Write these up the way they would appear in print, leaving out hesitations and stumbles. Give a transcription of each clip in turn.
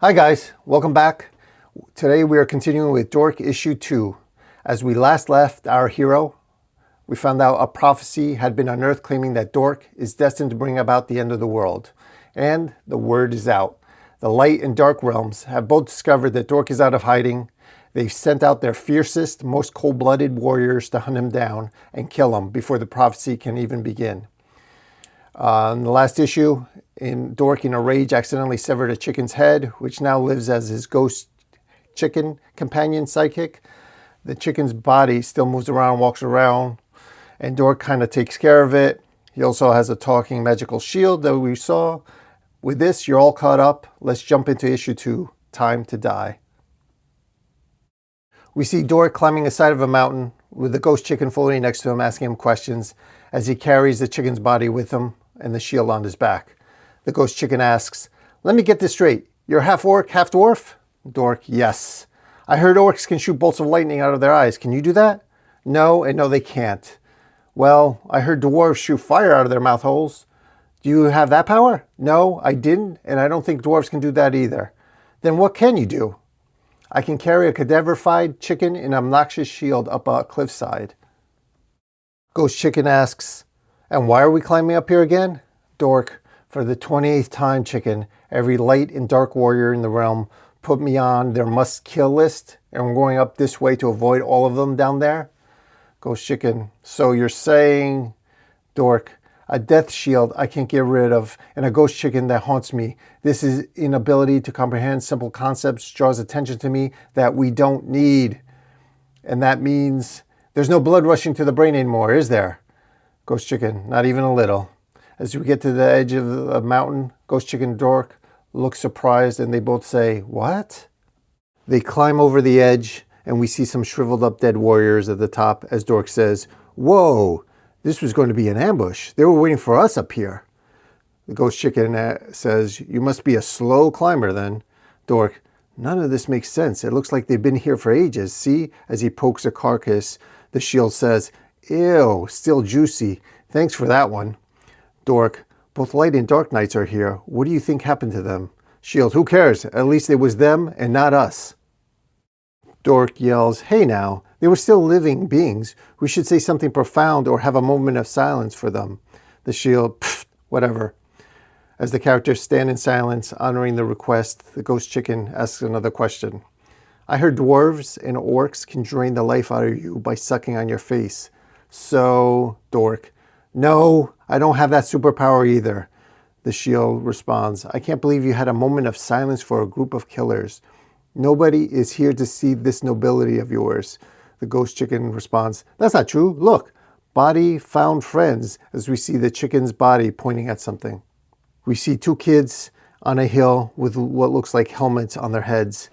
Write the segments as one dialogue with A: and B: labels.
A: Hi guys, welcome back. Today we are continuing with Dork issue 2. As we last left our hero, we found out a prophecy had been unearthed claiming that Dork is destined to bring about the end of the world. And the word is out. The light and dark realms have both discovered that Dork is out of hiding. They've sent out their fiercest, most cold-blooded warriors to hunt him down and kill him before the prophecy can even begin. In the last issue, Dork in a rage accidentally severed a chicken's head, which now lives as his ghost chicken companion sidekick. The chicken's body still moves around, walks around, and Dork kind of takes care of it. He also has a talking magical shield that we saw. With this, you're all caught up. Let's jump into issue 2, Time to Die. We see Dork climbing the side of a mountain with the ghost chicken floating next to him, asking him questions as he carries the chicken's body with him and the shield on his back. The ghost chicken asks, "Let me get this straight. You're half orc, half dwarf?" Dork, "Yes. I heard orcs can shoot bolts of lightning out of their eyes. Can you do that?" "No, and no they can't." "Well, I heard dwarves shoot fire out of their mouth holes. Do you have that power?" "No, I didn't, and I don't think dwarves can do that either." "Then what can you do?" "I can carry a cadaverified chicken in an obnoxious shield up a cliffside." Ghost chicken asks, "And why are we climbing up here again?" Dork, "For the 28th time, chicken. Every light and dark warrior in the realm put me on their must-kill list, and we're going up this way to avoid all of them down there." Ghost chicken, "So you're saying..." Dork, "A death shield I can't get rid of, and a ghost chicken that haunts me. This is inability to comprehend simple concepts draws attention to me that we don't need. And that means there's no blood rushing to the brain anymore, is there?" Ghost chicken, "Not even a little." As we get to the edge of the mountain, Ghost chicken and Dork look surprised and they both say, "What?" They climb over the edge and we see some shriveled up dead warriors at the top as Dork says, "Whoa, this was going to be an ambush. They were waiting for us up here." The ghost chicken says, "You must be a slow climber then." Dork, "None of this makes sense. It looks like they've been here for ages. See?" As he pokes a carcass, the shield says, "Ew, still juicy. Thanks for that one." Dork, "Both light and dark knights are here. What do you think happened to them?" Shield, "Who cares? At least it was them and not us." Dork yells, "Hey now, they were still living beings. We should say something profound or have a moment of silence for them." The shield, "Pfft, whatever." As the characters stand in silence, honoring the request, the ghost chicken asks another question. "I heard dwarves and orcs can drain the life out of you by sucking on your face. So..." Dork, "No, I don't have that superpower either." The shield responds, "I can't believe you had a moment of silence for a group of killers. Nobody is here to see this nobility of yours." The ghost chicken responds, "That's not true. Look, body found friends," as we see the chicken's body pointing at something. We see two kids on a hill with what looks like helmets on their heads.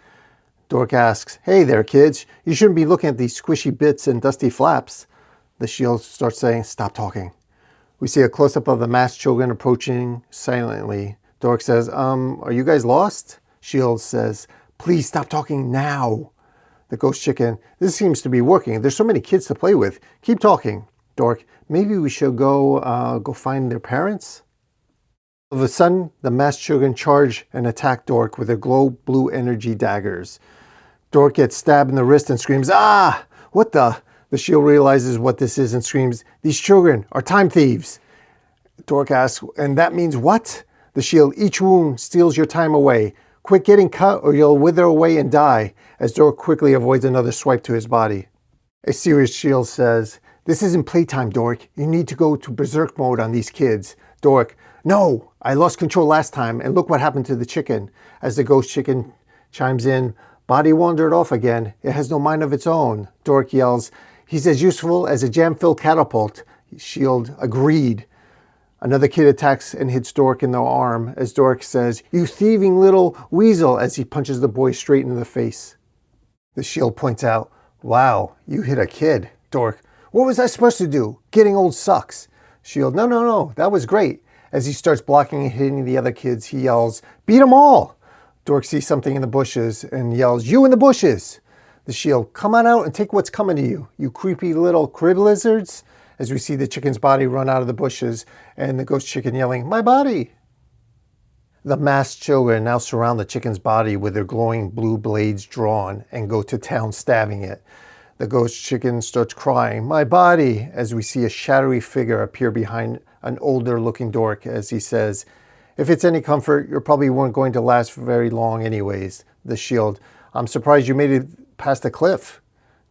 A: Dork asks, "Hey there, kids. You shouldn't be looking at these squishy bits and dusty flaps." The shield starts saying, "Stop talking." We see a close-up of the masked children approaching silently. Dork says, "Are you guys lost?" Shield says, "Please stop talking now." The ghost chicken, "This seems to be working. There's so many kids to play with. Keep talking." Dork, "Maybe we should go find their parents?" All of a sudden, the masked children charge and attack Dork with their glow blue energy daggers. Dork gets stabbed in the wrist and screams, "Ah! What the..." The shield realizes what this is and screams, "These children are time thieves." Dork asks, "And that means what?" The shield, "Each wound steals your time away. Quit getting cut or you'll wither away and die," as Dork quickly avoids another swipe to his body. A serious shield says, "This isn't playtime, Dork. You need to go to Berserker Mode on these kids." Dork, "No, I lost control last time and look what happened to the chicken." As the ghost chicken chimes in, "Body wandered off again. It has no mind of its own." Dork yells, "He's as useful as a jam-filled catapult." Shield, "Agreed." Another kid attacks and hits Dork in the arm as Dork says, "You thieving little weasel," as he punches the boy straight in the face. The shield points out, "Wow, you hit a kid." Dork, "What was I supposed to do? Getting old sucks." Shield, No, that was great." As he starts blocking and hitting the other kids, he yells, "Beat them all." Dork sees something in the bushes and yells, "You in the bushes." The shield, "Come on out and take what's coming to you, you creepy little crib lizards." As we see the chicken's body run out of the bushes and the ghost chicken yelling, "My body." The masked children now surround the chicken's body with their glowing blue blades drawn and go to town stabbing it. The ghost chicken starts crying, "My body," as we see a shadowy figure appear behind an older looking dork as he says, "If it's any comfort, you probably weren't going to last very long anyways." The shield, "I'm surprised you made it past the cliff."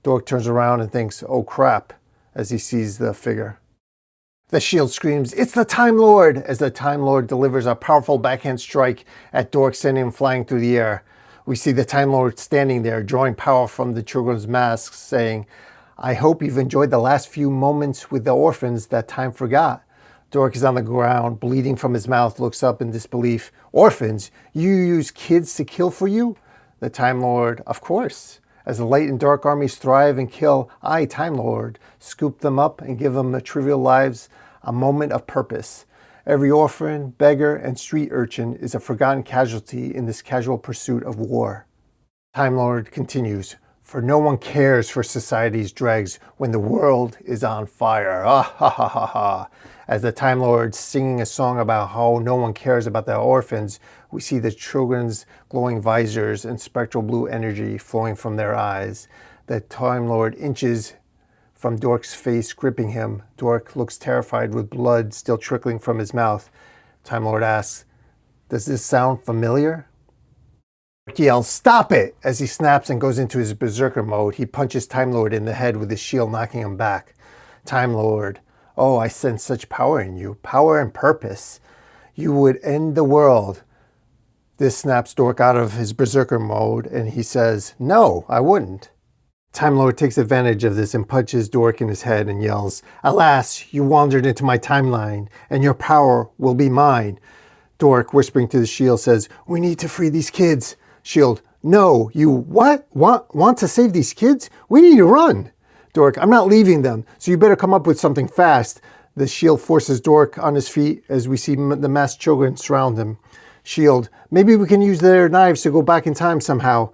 A: Dork turns around and thinks, "Oh crap," as he sees the figure. The shield screams, "It's the Time Lord," as the Time Lord delivers a powerful backhand strike at Dork, sending him flying through the air. We see the Time Lord standing there, drawing power from the children's masks, saying, "I hope you've enjoyed the last few moments with the orphans that time forgot." Dork is on the ground, bleeding from his mouth, looks up in disbelief. "Orphans? You use kids to kill for you?" The Time Lord, "Of course. As the light and dark armies thrive and kill, I, Time Lord, scoop them up and give them the trivial lives a moment of purpose. Every orphan, beggar, and street urchin is a forgotten casualty in this casual pursuit of war." Time Lord continues, "For no one cares for society's dregs when the world is on fire." Ah ha ha ha ha. As the Time Lord singing a song about how no one cares about the orphans, we see the children's glowing visors and spectral blue energy flowing from their eyes. The Time Lord inches from Dork's face, gripping him. Dork looks terrified with blood still trickling from his mouth. Time Lord asks, "Does this sound familiar?" Dork yells, "Stop it!" As he snaps and goes into his Berserker Mode. He punches Time Lord in the head with his shield, knocking him back. Time Lord, "Oh, I sense such power in you, power and purpose. You would end the world." This snaps Dork out of his Berserker Mode, and he says, "No, I wouldn't." Time Lord takes advantage of this and punches Dork in his head and yells, "Alas, you wandered into my timeline, and your power will be mine." Dork, whispering to the shield, says, "We need to free these kids." Shield, "No, you what? Want to save these kids? We need to run." Dork, "I'm not leaving them, so you better come up with something fast." The shield forces Dork on his feet as we see the masked children surround him. Shield, "Maybe we can use their knives to go back in time somehow."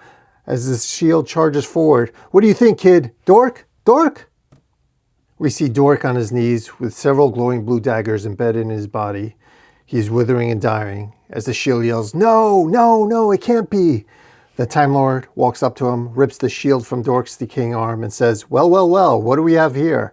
A: As the shield charges forward, "What do you think, kid? Dork? Dork?" We see Dork on his knees with several glowing blue daggers embedded in his body. He is withering and dying as the shield yells, "No, no, no, it can't be." The Time Lord walks up to him, rips the shield from Dork's decaying arm, and says, "Well, well, well, what do we have here?"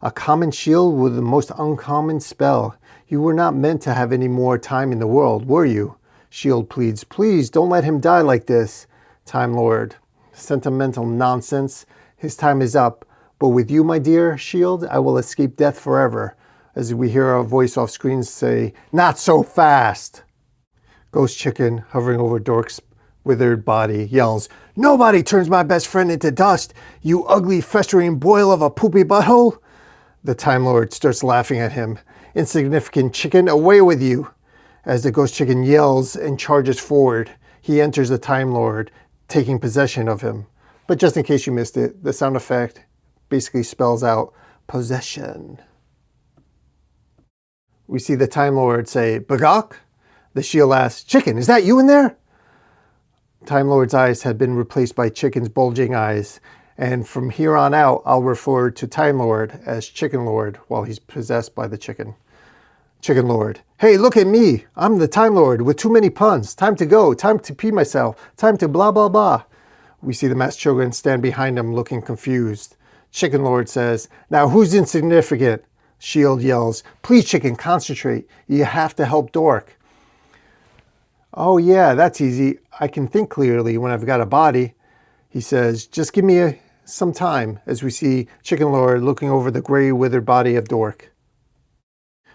A: "A common shield with the most uncommon spell. You were not meant to have any more time in the world, were you?" Shield pleads, "Please, don't let him die like this." Time Lord, "Sentimental nonsense. His time is up. But with you, my dear Shield, I will escape death forever." As we hear a voice off screen say, "Not so fast." Ghost Chicken, hovering over Dork's withered body, yells, "Nobody turns my best friend into dust, you ugly festering boil of a poopy butthole." The Time Lord starts laughing at him. "Insignificant chicken, away with you." As the Ghost Chicken yells and charges forward, he enters the Time Lord, taking possession of him. But just in case you missed it, the sound effect basically spells out possession. We see the Time Lord say, "Bagok?" The shield asks, "Chicken, is that you in there?" Time Lord's eyes had been replaced by Chicken's bulging eyes, and from here on out, I'll refer to Time Lord as Chicken Lord while he's possessed by the chicken. Chicken Lord, "Hey, look at me. I'm the Time Lord with too many puns. Time to go. Time to pee myself. Time to blah, blah, blah." We see the masked children stand behind him looking confused. Chicken Lord says, "Now who's insignificant?" Shield yells, "Please, Chicken, concentrate. You have to help Dork." "Oh yeah, that's easy. I can think clearly when I've got a body." He says, "Just give me some time," as we see Chicken Lord looking over the gray withered body of Dork.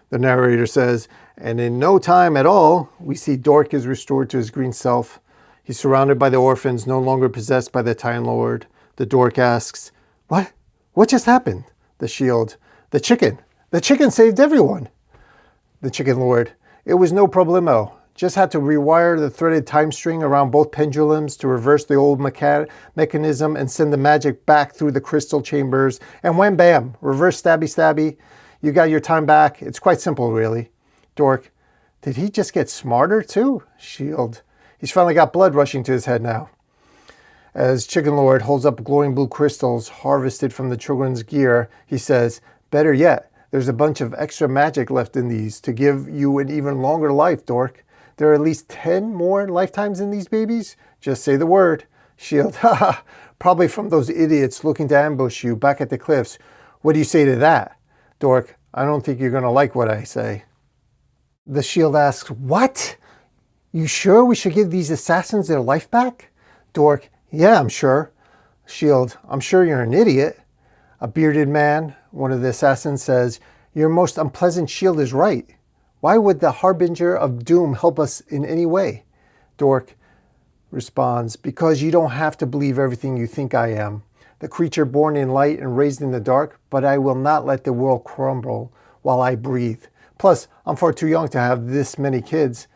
A: The narrator says, "And in no time at all, we see Dork is restored to his green self. He's surrounded by the orphans, no longer possessed by the Time Lord." The Dork asks, "What? What just happened?" The shield, The chicken saved everyone." The Chicken Lord, "It was no problemo. Just had to rewire the threaded time string around both pendulums to reverse the old mechanism and send the magic back through the crystal chambers, and wham bam, reverse stabby-stabby. You got your time back. It's quite simple, really." Dork, "Did he just get smarter, too?" Shield, "He's finally got blood rushing to his head now." As Chicken Lord holds up glowing blue crystals harvested from the children's gear, he says, "Better yet, there's a bunch of extra magic left in these to give you an even longer life, Dork. there are at least 10 more lifetimes in these babies? Just say the word. Shield, haha, probably from those idiots looking to ambush you back at the cliffs. What do you say to that? Dork, I don't think you're going to like what I say. The Shield asks, what? You sure we should give these assassins their life back? Dork, yeah, I'm sure. Shield, I'm sure you're an idiot. A bearded man, one of the assassins, says, your most unpleasant shield is right. Why would the harbinger of doom help us in any way? Dork responds, because you don't have to believe everything you think I am. The creature born in light and raised in the dark, but I will not let the world crumble while I breathe. Plus, I'm far too young to have this many kids.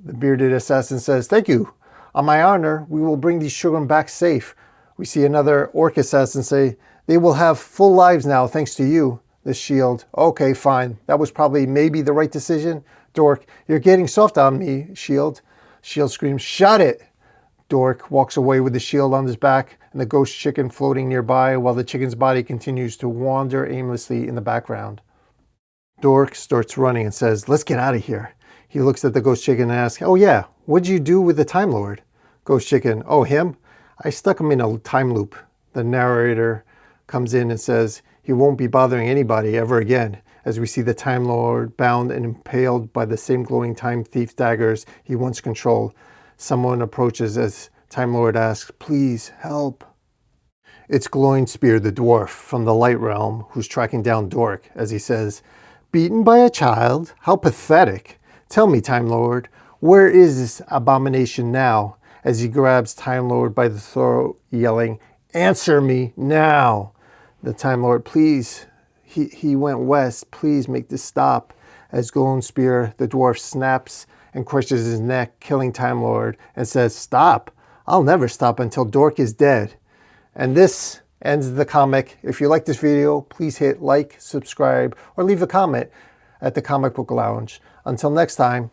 A: The bearded assassin says, thank you. On my honor, we will bring these children back safe. We see another orc assassin say, they will have full lives now thanks to you. The Shield, okay, fine. That was probably maybe the right decision. Dork, you're getting soft on me, Shield. Shield screams, shut it! Dork walks away with the shield on his back and the ghost chicken floating nearby while the chicken's body continues to wander aimlessly in the background. Dork starts running and says, let's get out of here. He looks at the ghost chicken and asks, oh yeah, what'd you do with the Time Lord? Ghost chicken, oh him? I stuck him in a time loop. The narrator comes in and says, he won't be bothering anybody ever again, as we see the Time Lord bound and impaled by the same glowing Time Thief daggers he once controlled. Someone approaches as Time Lord asks, please help. It's Glowing Spear, the dwarf from the Light Realm, who's tracking down Dork as he says, beaten by a child? How pathetic. Tell me, Time Lord, where is this abomination now? As he grabs Time Lord by the throat, yelling, answer me now. The Time Lord, please, he went west. Please make this stop. As Glowing Spear, the dwarf snaps and crushes his neck, killing Time Lord, and says, stop. I'll never stop until Dork is dead. And this ends the comic. If you like this video, please hit like, subscribe, or leave a comment at the Comic Book Lounge. Until next time,